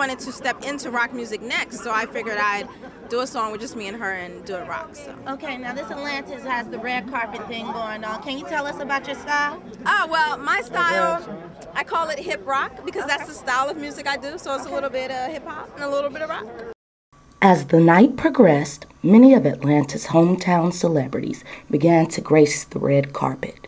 wanted to step into rock music next, so I figured I'd do a song with just me and her and do it rock. So. Okay, now this Atlantis has the red carpet thing going on. Can you tell us about your style? Oh, well, my style, I call it hip rock because that's the style of music I do. So it's a little bit of hip hop and a little bit of rock. As the night progressed, many of Atlanta's hometown celebrities began to grace the red carpet.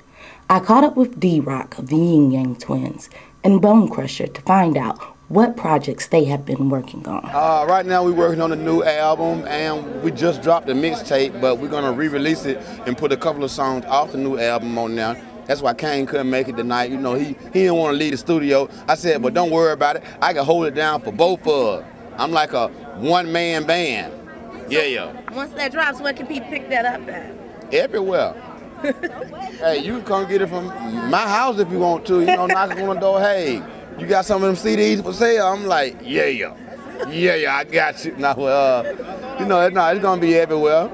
I caught up with D-Rock of the Yin Yang Twins and Bone Crusher to find out what projects they have been working on. Right now we're working on a new album, and we just dropped a mixtape, but we're going to re-release it and put a couple of songs off the new album on now. That's why Kane couldn't make it tonight. You know, he didn't want to leave the studio. I said, but don't worry about it. I can hold it down for both of us. I'm like a one-man band. Yeah. Once that drops, where can people pick that up at? Everywhere. Hey, you can come get it from my house if you want to. You know, knock on the door, hey, you got some of them CDs for sale? I'm like, yeah, I got you. Now, you know, it's gonna be everywhere.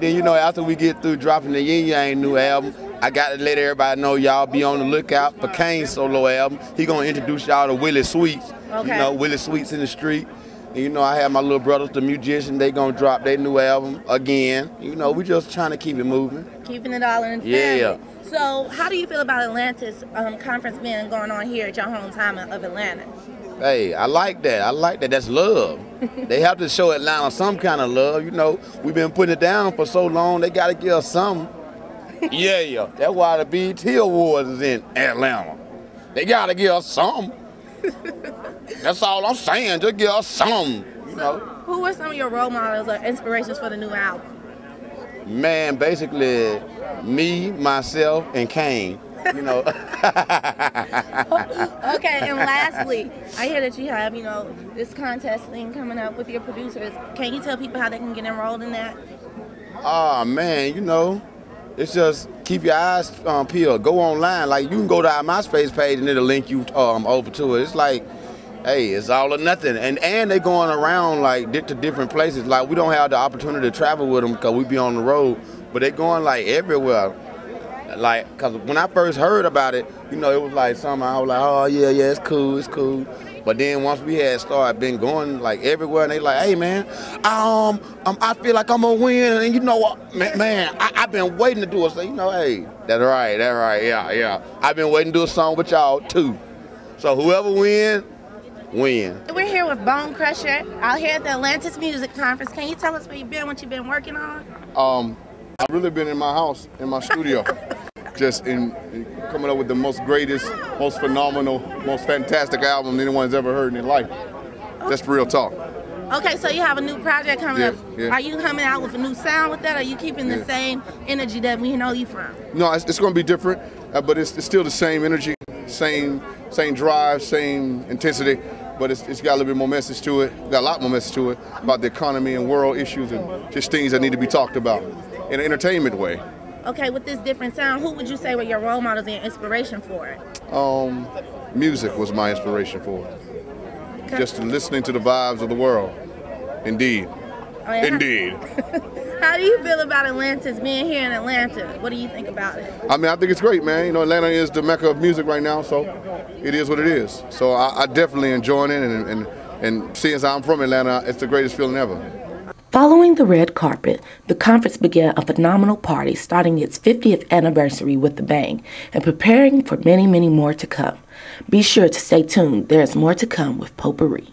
Then, you know, after we get through dropping the Yin Yang new album, I got to let everybody know y'all be on the lookout for Kane's solo album. He gonna introduce y'all to Willie Sweets. Okay. You know, Willie Sweets in the street. And, you know, I have my little brothers, the musicians. They gonna drop their new album again. You know, we just trying to keep it moving. Keeping it all in the family. Yeah. So, how do you feel about Atlantis conference being going on here at your hometown of Atlanta? Hey, I like that. I like that. That's love. They have to show Atlanta some kind of love. You know, we've been putting it down for so long. They got to give us something. Yeah. That's why the BET Awards is in Atlanta. They got to give us something. That's all I'm saying. Just give us something. You know. Who were some of your role models or inspirations for the new album? Man, basically me, myself, and Kane. You know. Okay, and lastly, I hear that you have, you know, this contest thing coming up with your producers. Can you tell people how they can get enrolled in that? Oh, man, you know, it's just keep your eyes peeled. Go online. Like, you can go to our MySpace page and it'll link you over to it. It's like, hey, it's all or nothing. And they're going around, like, to different places. Like, we don't have the opportunity to travel with them because we be on the road. But they're going, like, everywhere. Like, because when I first heard about it, you know, it was like something, I was like, oh, yeah, it's cool. But then once we had started been going, like, everywhere, and they like, hey, man, I feel like I'm going to win. And you know what, man, I've been waiting to do it. So, you know, hey, that's right, yeah. I've been waiting to do a song with y'all, too. So whoever win. We're here with Bone Crusher out here at the Atlantis Music Conference. Can you tell us where you've been, what you've been working on? I've really been in my house, in my studio, just in coming up with the most greatest, most phenomenal, most fantastic album anyone's ever heard in their life. That's real talk. Okay, so you have a new project coming up. Yeah. Are you coming out with a new sound with that, or are you keeping the same energy that we know you from? No, it's going to be different, but it's still the same energy, same drive, same intensity, but it's got a little bit more message to it, got a lot more message to it about the economy and world issues and just things that need to be talked about in an entertainment way. Okay, with this different sound, who would you say were your role models and inspiration for it? Music was my inspiration for it. Just listening to the vibes of the world. Indeed. Oh, yeah. Indeed. How do you feel about Atlantis being here in Atlanta? What do you think about it? I mean, I think it's great, man. You know, Atlanta is the mecca of music right now, so it is what it is. So I definitely enjoying it, and seeing as I'm from Atlanta, it's the greatest feeling ever. Following the red carpet, the conference began a phenomenal party starting its 50th anniversary with a bang and preparing for many, many more to come. Be sure to stay tuned. There is more to come with Potpourri.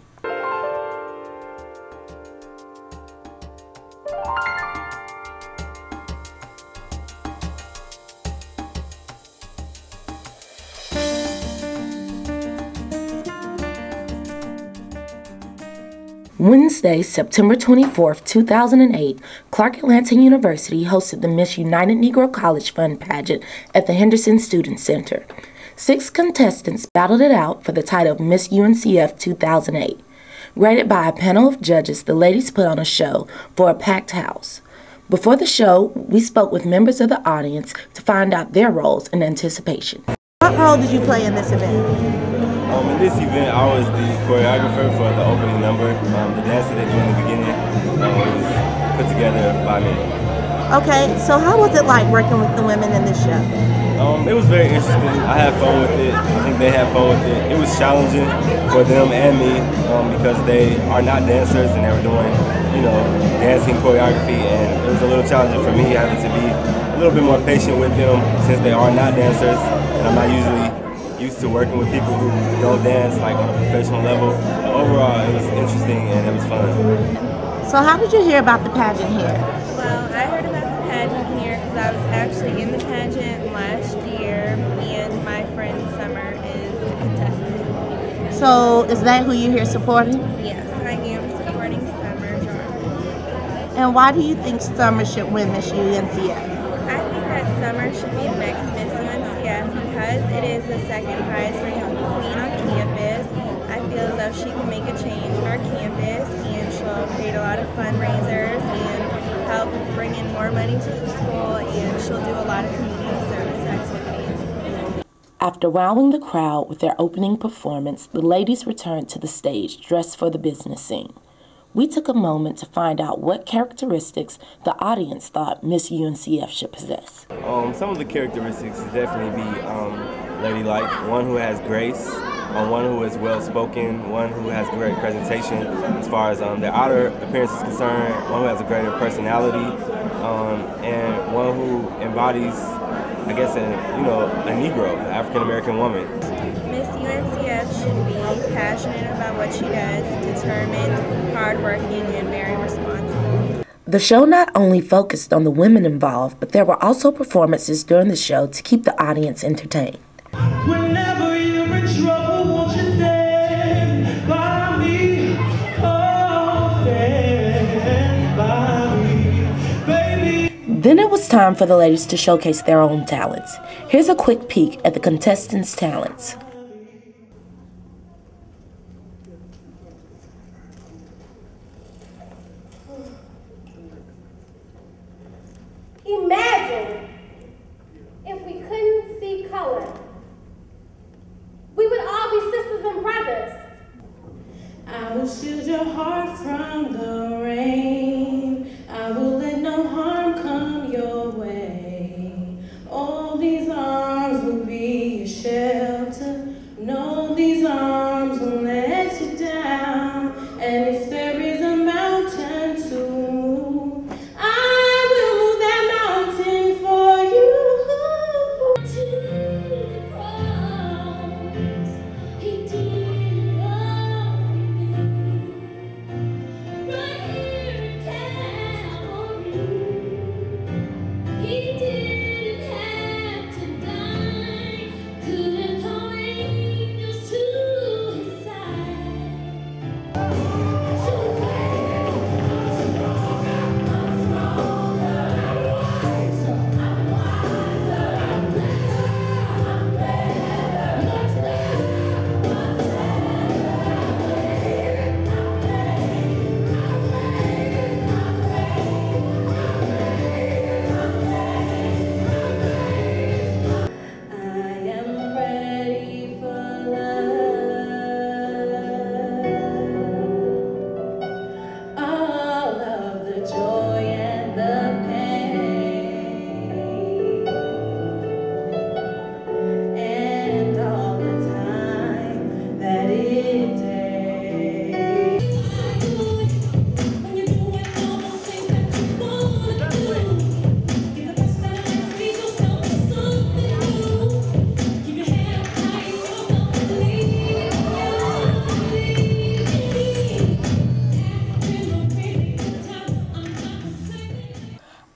Wednesday, September 24th, 2008, Clark Atlanta University hosted the Miss United Negro College Fund pageant at the Henderson Student Center. 6 contestants battled it out for the title of Miss UNCF 2008. Graded by a panel of judges, the ladies put on a show for a packed house. Before the show, we spoke with members of the audience to find out their roles in anticipation. What role did you play in this event? In this event, I was the choreographer for the opening number. The dance that they do in the beginning was put together by me. Okay, so how was it like working with the women in this show? It was very interesting. I had fun with it. I think they had fun with it. It was challenging for them and me because they are not dancers and they were doing, dancing choreography, and it was a little challenging for me having to be a little bit more patient with them since they are not dancers, and I'm not usually used to working with people who don't dance like on a professional level. But overall, it was interesting and it was fun. So how did you hear about the pageant here? Well, I heard about the pageant here because I was actually in the pageant last year, and my friend Summer is a contestant. So is that who you're here supporting? Yes, I am supporting Summer Jarvis. And why do you think Summer should win Miss UNCF? I think that Summer should be the next Miss UNCF because it is the second prize for Young Queen on campus. I feel as though she can make a change on our campus, and she'll create a lot of fundraisers and help bring in more money to the school, and she'll do a lot of community service activities. After wowing the crowd with their opening performance, the ladies returned to the stage dressed for the business scene. We took a moment to find out what characteristics the audience thought Miss UNCF should possess. Some of the characteristics would definitely be ladylike, one who has grace, one who is well-spoken, one who has great presentation as far as their outer appearance is concerned, one who has a greater personality, and one who embodies, I guess, a Negro, African-American woman. Miss UNCF should be passionate about what she does, determined, hardworking, and very responsible. The show not only focused on the women involved, but there were also performances during the show to keep the audience entertained. Whenever you're in trouble, won't you stand by me? Oh, stand by me, baby. Then it was time for the ladies to showcase their own talents. Here's a quick peek at the contestants' talents. Imagine if we couldn't see color. We would all be sisters and brothers. I will shield your heart from the rain. I will let no harm come your way. All these arms will be your shelter. No, these arms won't let you down. And if there is a mountain to move, I will move that mountain for you.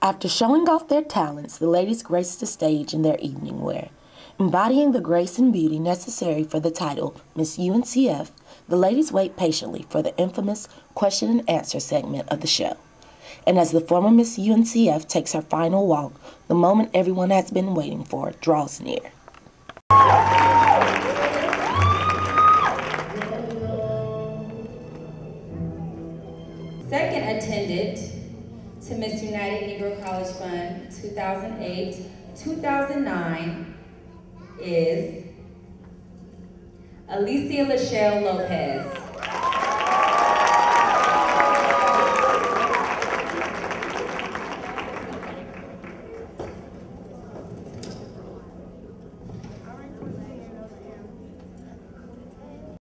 After showing off their talents, the ladies graced the stage in their evening wear. Embodying the grace and beauty necessary for the title Miss UNCF, the ladies wait patiently for the infamous question and answer segment of the show. And as the former Miss UNCF takes her final walk, the moment everyone has been waiting for draws near. Second attendant to Miss United Negro College Fund 2008-2009 is Alicia Lachelle Lopez.